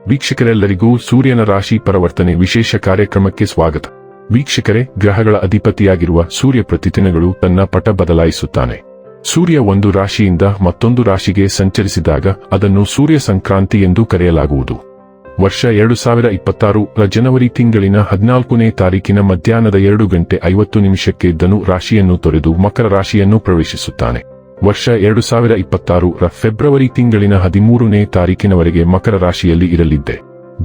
ವೀಕ್ಷಕರೆಲ್ಲರಿಗೂ ಸೂರ್ಯನ ರಾಶಿ ಪರಿವರ್ತನೆ ವಿಶೇಷ ಕಾರ್ಯಕ್ರಮಕ್ಕೆ ಸ್ವಾಗತ. ವೀಕ್ಷಕರೇ, ಗ್ರಹಗಳ ಅಧಿಪತಿಯಾಗಿರುವ ಸೂರ್ಯ ಪ್ರತಿದಿನಗಳು ತನ್ನ ಪಟ ಬದಲಾಯಿಸುತ್ತಾನೆ. ಸೂರ್ಯ ಒಂದು ರಾಶಿಯಿಂದ ಮತ್ತೊಂದು ರಾಶಿಗೆ ಸಂಚರಿಸಿದಾಗ ಅದನ್ನು ಸೂರ್ಯ ಸಂಕ್ರಾಂತಿ ಎಂದು ಕರೆಯಲಾಗುವುದು. ವರ್ಷ 2026 ಜನವರಿ ತಿಂಗಳಿನ 14ನೇ ತಾರೀಕಿನ ಮಧ್ಯಾಹ್ನದ 2:50 ಧನು ರಾಶಿಯನ್ನು ತೊರೆದು ಮಕರ ರಾಶಿಯನ್ನು ಪ್ರವೇಶಿಸುತ್ತಾನೆ. ವರ್ಷ 2026 ಫೆಬ್ರವರಿ ತಿಂಗಳಿನ 13ನೇ ತಾರೀಕಿನವರೆಗೆ ಮಕರ ರಾಶಿಯಲ್ಲಿ ಇರಲಿದೆ.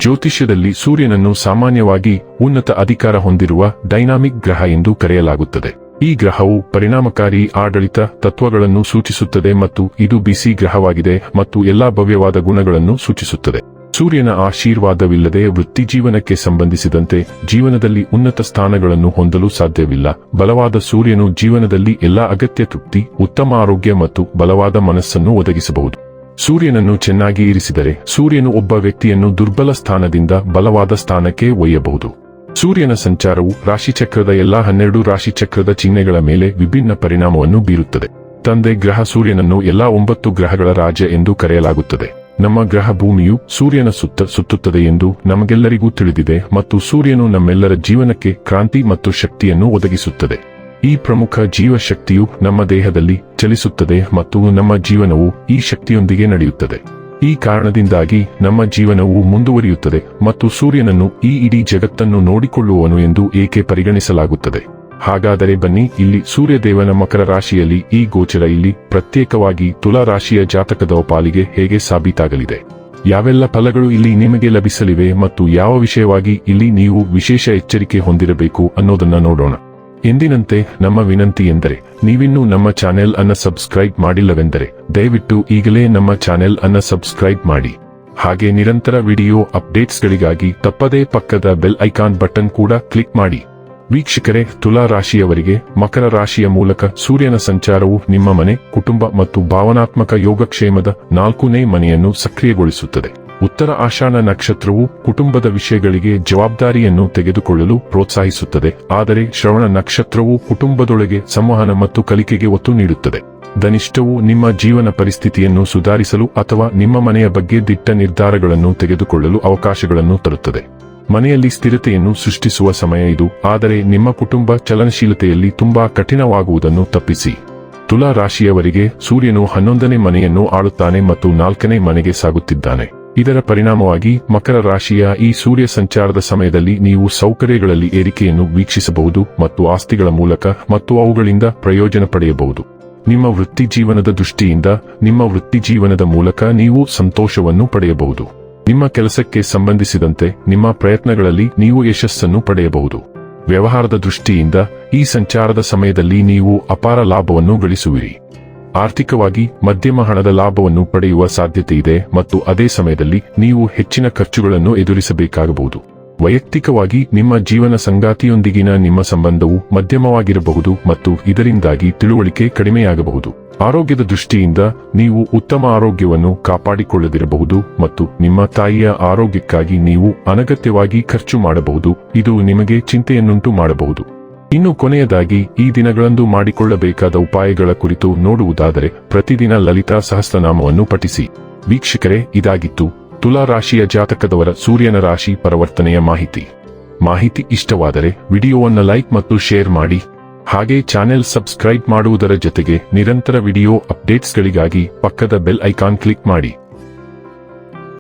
ಜ್ಯೋತಿಷ್ಯದಲ್ಲಿ ಸೂರ್ಯನನ್ನು ಸಾಮಾನ್ಯವಾಗಿ ಉನ್ನತ ಅಧಿಕಾರ ಹೊಂದಿರುವ ಡೈನಾಮಿಕ್ ಗ್ರಹ ಎಂದು ಕರೆಯಲಾಗುತ್ತದೆ. ಈ ಗ್ರಹವು ಪರಿಣಾಮಕಾರಿ ಆಡಳಿತ ತತ್ವಗಳನ್ನು ಸೂಚಿಸುತ್ತದೆ ಮತ್ತು ಇದು ಬಿಸಿ ಗ್ರಹವಾಗಿದೆ ಮತ್ತು ಎಲ್ಲಾ ಭವ್ಯವಾದ ಗುಣಗಳನ್ನು ಸೂಚಿಸುತ್ತದೆ. ಸೂರ್ಯನ ಆಶೀರ್ವಾದವಿಲ್ಲದೆ ವೃತ್ತಿಜೀವನಕ್ಕೆ ಸಂಬಂಧಿಸಿದಂತೆ ಜೀವನದಲ್ಲಿ ಉನ್ನತ ಸ್ಥಾನಗಳನ್ನು ಹೊಂದಲು ಸಾಧ್ಯವಿಲ್ಲ. ಬಲವಾದ ಸೂರ್ಯನು ಜೀವನದಲ್ಲಿ ಎಲ್ಲಾ ಅಗತ್ಯ ತೃಪ್ತಿ, ಉತ್ತಮ ಆರೋಗ್ಯ ಮತ್ತು ಬಲವಾದ ಮನಸ್ಸನ್ನು ಒದಗಿಸಬಹುದು. ಸೂರ್ಯನನ್ನು ಚೆನ್ನಾಗಿ ಇರಿಸಿದರೆ ಸೂರ್ಯನು ಒಬ್ಬ ವ್ಯಕ್ತಿಯನ್ನು ದುರ್ಬಲ ಸ್ಥಾನದಿಂದ ಬಲವಾದ ಸ್ಥಾನಕ್ಕೆ ಒಯ್ಯಬಹುದು. ಸೂರ್ಯನ ಸಂಚಾರವು ರಾಶಿಚಕ್ರದ ಎಲ್ಲಾ 12 ರಾಶಿಚಕ್ರದ ಚಿಹ್ನೆಗಳ ಮೇಲೆ ವಿಭಿನ್ನ ಪರಿಣಾಮವನ್ನು ಬೀರುತ್ತದೆ. ತಂದೆ ಗ್ರಹ ಸೂರ್ಯನನ್ನು ಎಲ್ಲಾ 9 ಗ್ರಹಗಳ ರಾಜ ಎಂದು ಕರೆಯಲಾಗುತ್ತದೆ. ನಮ್ಮ ಗ್ರಹ ಭೂಮಿಯು ಸೂರ್ಯನ ಸುತ್ತ ಸುತ್ತುತ್ತದೆ ಎಂದು ನಮಗೆಲ್ಲರಿಗೂ ತಿಳಿದಿದೆ ಮತ್ತು ಸೂರ್ಯನು ನಮ್ಮೆಲ್ಲರ ಜೀವನಕ್ಕೆ ಕ್ರಾಂತಿ ಮತ್ತು ಶಕ್ತಿಯನ್ನು ಒದಗಿಸುತ್ತದೆ. ಈ ಪ್ರಮುಖ ಜೀವಶಕ್ತಿಯು ನಮ್ಮ ದೇಹದಲ್ಲಿ ಚಲಿಸುತ್ತದೆ ಮತ್ತು ನಮ್ಮ ಜೀವನವು ಈ ಶಕ್ತಿಯೊಂದಿಗೆ ನಡೆಯುತ್ತದೆ. ಈ ಕಾರಣದಿಂದಾಗಿ ನಮ್ಮ ಜೀವನವು ಮುಂದುವರಿಯುತ್ತದೆ ಮತ್ತು ಸೂರ್ಯನನ್ನು ಈ ಇಡೀ ಜಗತ್ತನ್ನು ನೋಡಿಕೊಳ್ಳುವವನು ಎಂದು ಏಕೆ ಪರಿಗಣಿಸಲಾಗುತ್ತದೆ. ಹಾಗಾದರೆ ಬನ್ನಿ, ಇಲ್ಲಿ ಸೂರ್ಯದೇವನ ಮಕರ ರಾಶಿಯಲ್ಲಿ ಈ ಗೋಚರ ಇಲ್ಲಿ ಪ್ರತ್ಯೇಕವಾಗಿ ತುಲಾ ರಾಶಿಯ ಜಾತಕದ ಪಾಲಿಗೆ ಹೇಗೆ ಸಾಬೀತಾಗಲಿದೆ, ಯಾವೆಲ್ಲ ಫಲಗಳು ಇಲ್ಲಿ ನಿಮಗೆ ಲಭಿಸಲಿವೆ ಮತ್ತು ಯಾವ ವಿಷಯವಾಗಿ ಇಲ್ಲಿ ನೀವು ವಿಶೇಷ ಎಚ್ಚರಿಕೆ ಹೊಂದಿರಬೇಕು ಅನ್ನೋದನ್ನ ನೋಡೋಣ. ಎಂದಿನಂತೆ ನಮ್ಮ ವಿನಂತಿ ಎಂದರೆ, ನೀವಿನ್ನೂ ನಮ್ಮ ಚಾನೆಲ್ ಅನ್ನು ಸಬ್ಸ್ಕ್ರೈಬ್ ಮಾಡಿಲ್ಲವೆಂದರೆ ದಯವಿಟ್ಟು ಈಗಲೇ ನಮ್ಮ ಚಾನೆಲ್ ಅನ್ನು ಸಬ್ಸ್ಕ್ರೈಬ್ ಮಾಡಿ. ಹಾಗೆ ನಿರಂತರ ವಿಡಿಯೋ ಅಪ್ಡೇಟ್ಸ್ಗಳಿಗಾಗಿ ತಪ್ಪದೇ ಪಕ್ಕದ ಬೆಲ್ ಐಕಾನ್ ಬಟನ್ ಕೂಡ ಕ್ಲಿಕ್ ಮಾಡಿ. ವೀಕ್ಷಕರೇ, ತುಲಾ ರಾಶಿಯವರಿಗೆ ಮಕರ ರಾಶಿಯ ಮೂಲಕ ಸೂರ್ಯನ ಸಂಚಾರವು ನಿಮ್ಮ ಮನೆ, ಕುಟುಂಬ ಮತ್ತು ಭಾವನಾತ್ಮಕ ಯೋಗಕ್ಷೇಮದ 4ನೇ ಮನೆಯನ್ನು ಸಕ್ರಿಯಗೊಳಿಸುತ್ತದೆ. ಉತ್ತರ ಆಷಾಢ ನಕ್ಷತ್ರವು ಕುಟುಂಬದ ವಿಷಯಗಳಿಗೆ ಜವಾಬ್ದಾರಿಯನ್ನು ತೆಗೆದುಕೊಳ್ಳಲು ಪ್ರೋತ್ಸಾಹಿಸುತ್ತದೆ, ಆದರೆ ಶ್ರವಣ ನಕ್ಷತ್ರವು ಕುಟುಂಬದೊಳಗೆ ಸಂವಹನ ಮತ್ತು ಕಲಿಕೆಗೆ ಒತ್ತು ನೀಡುತ್ತದೆ. ಧನಿಷ್ಠವು ನಿಮ್ಮ ಜೀವನ ಪರಿಸ್ಥಿತಿಯನ್ನು ಸುಧಾರಿಸಲು ಅಥವಾ ನಿಮ್ಮ ಮನೆಯ ಬಗ್ಗೆ ದಿಟ್ಟ ನಿರ್ಧಾರಗಳನ್ನು ತೆಗೆದುಕೊಳ್ಳಲು ಅವಕಾಶಗಳನ್ನು ತರುತ್ತದೆ. ಮನೆಯಲ್ಲಿ ಸ್ಥಿರತೆಯನ್ನು ಸೃಷ್ಟಿಸುವ ಸಮಯ ಇದು, ಆದರೆ ನಿಮ್ಮ ಕುಟುಂಬ ಚಲನಶೀಲತೆಯಲ್ಲಿ ತುಂಬಾ ಕಠಿಣವಾಗುವುದನ್ನು ತಪ್ಪಿಸಿ. ತುಲಾ ರಾಶಿಯವರಿಗೆ ಸೂರ್ಯನು 11ನೇ ಮನೆಯನ್ನು ಆಳುತ್ತಾನೆ ಮತ್ತು 4ನೇ ಮನೆಗೆ ಸಾಗುತ್ತಿದ್ದಾನೆ. ಇದರ ಪರಿಣಾಮವಾಗಿ ಮಕರ ರಾಶಿಯ ಈ ಸೂರ್ಯ ಸಂಚಾರದ ಸಮಯದಲ್ಲಿ ನೀವು ಸೌಕರ್ಯಗಳಲ್ಲಿ ಏರಿಕೆಯನ್ನು ವೀಕ್ಷಿಸಬಹುದು ಮತ್ತು ಆಸ್ತಿಗಳ ಮೂಲಕ ಮತ್ತು ಅವುಗಳಿಂದ ಪ್ರಯೋಜನ ಪಡೆಯಬಹುದು. ನಿಮ್ಮ ವೃತ್ತಿ ಜೀವನದ ದೃಷ್ಟಿಯಿಂದ ನಿಮ್ಮ ವೃತ್ತಿ ಜೀವನದ ಮೂಲಕ ನೀವು ಸಂತೋಷವನ್ನು ಪಡೆಯಬಹುದು. ನಿಮ್ಮ ಕೆಲಸಕ್ಕೆ ಸಂಬಂಧಿಸಿದಂತೆ ನಿಮ್ಮ ಪ್ರಯತ್ನಗಳಲ್ಲಿ ನೀವು ಯಶಸ್ಸನ್ನು ಪಡೆಯಬಹುದು. ವ್ಯವಹಾರದ ದೃಷ್ಟಿಯಿಂದ ಈ ಸಂಚಾರದ ಸಮಯದಲ್ಲಿ ನೀವು ಅಪಾರ ಲಾಭವನ್ನು ಗಳಿಸುವಿರಿ. ಆರ್ಥಿಕವಾಗಿ ಮಧ್ಯಮ ಹಣದ ಲಾಭವನ್ನು ಪಡೆಯುವ ಸಾಧ್ಯತೆಯಿದೆ ಮತ್ತು ಅದೇ ಸಮಯದಲ್ಲಿ ನೀವು ಹೆಚ್ಚಿನ ಖರ್ಚುಗಳನ್ನು ಎದುರಿಸಬೇಕಾಗಬಹುದು. ವೈಯಕ್ತಿಕವಾಗಿ ನಿಮ್ಮ ಜೀವನ ಸಂಗಾತಿಯೊಂದಿಗಿನ ನಿಮ್ಮ ಸಂಬಂಧವು ಮಧ್ಯಮವಾಗಿರಬಹುದು ಮತ್ತು ಇದರಿಂದಾಗಿ ತಿಳುವಳಿಕೆ ಕಡಿಮೆಯಾಗಬಹುದು. ಆರೋಗ್ಯದ ದೃಷ್ಟಿಯಿಂದ ನೀವು ಉತ್ತಮ ಆರೋಗ್ಯವನ್ನು ಕಾಪಾಡಿಕೊಳ್ಳದಿರಬಹುದು ಮತ್ತು ನಿಮ್ಮ ತಾಯಿಯ ಆರೋಗ್ಯಕ್ಕಾಗಿ ನೀವು ಅನಗತ್ಯವಾಗಿ ಖರ್ಚು ಮಾಡಬಹುದು. ಇದು ನಿಮಗೆ ಚಿಂತೆಯನ್ನುಂಟು ಮಾಡಬಹುದು. ಇನ್ನು ಕೊನೆಯದಾಗಿ ಈ ದಿನಗಳಂದು ಮಾಡಿಕೊಳ್ಳಬೇಕಾದ ಉಪಾಯಗಳ ಕುರಿತು ನೋಡುವುದಾದರೆ, ಪ್ರತಿದಿನ ಲಲಿತಾ ಸಹಸ್ರನಾಮವನ್ನು ಪಠಿಸಿ. ವೀಕ್ಷಕರೇ, ಇದಾಗಿತ್ತು ತುಲಾ ರಾಶಿಯ ಜಾತಕದವರ ಸೂರ್ಯನ ರಾಶಿ ಪರಿವರ್ತನೆಯ ಮಾಹಿತಿ ಇಷ್ಟವಾದರೆ ವಿಡಿಯೋವನ್ನು ಲೈಕ್ ಮತ್ತು ಶೇರ್ ಮಾಡಿ. ಹಾಗೆ ಚಾನೆಲ್ ಸಬ್ಸ್ಕ್ರೈಬ್ ಮಾಡುವುದರ ಜೊತೆಗೆ ನಿರಂತರ ವಿಡಿಯೋ ಅಪ್ಡೇಟ್ಸ್ಗಳಿಗಾಗಿ ಪಕ್ಕದ ಬೆಲ್ ಐಕಾನ್ ಕ್ಲಿಕ್ ಮಾಡಿ.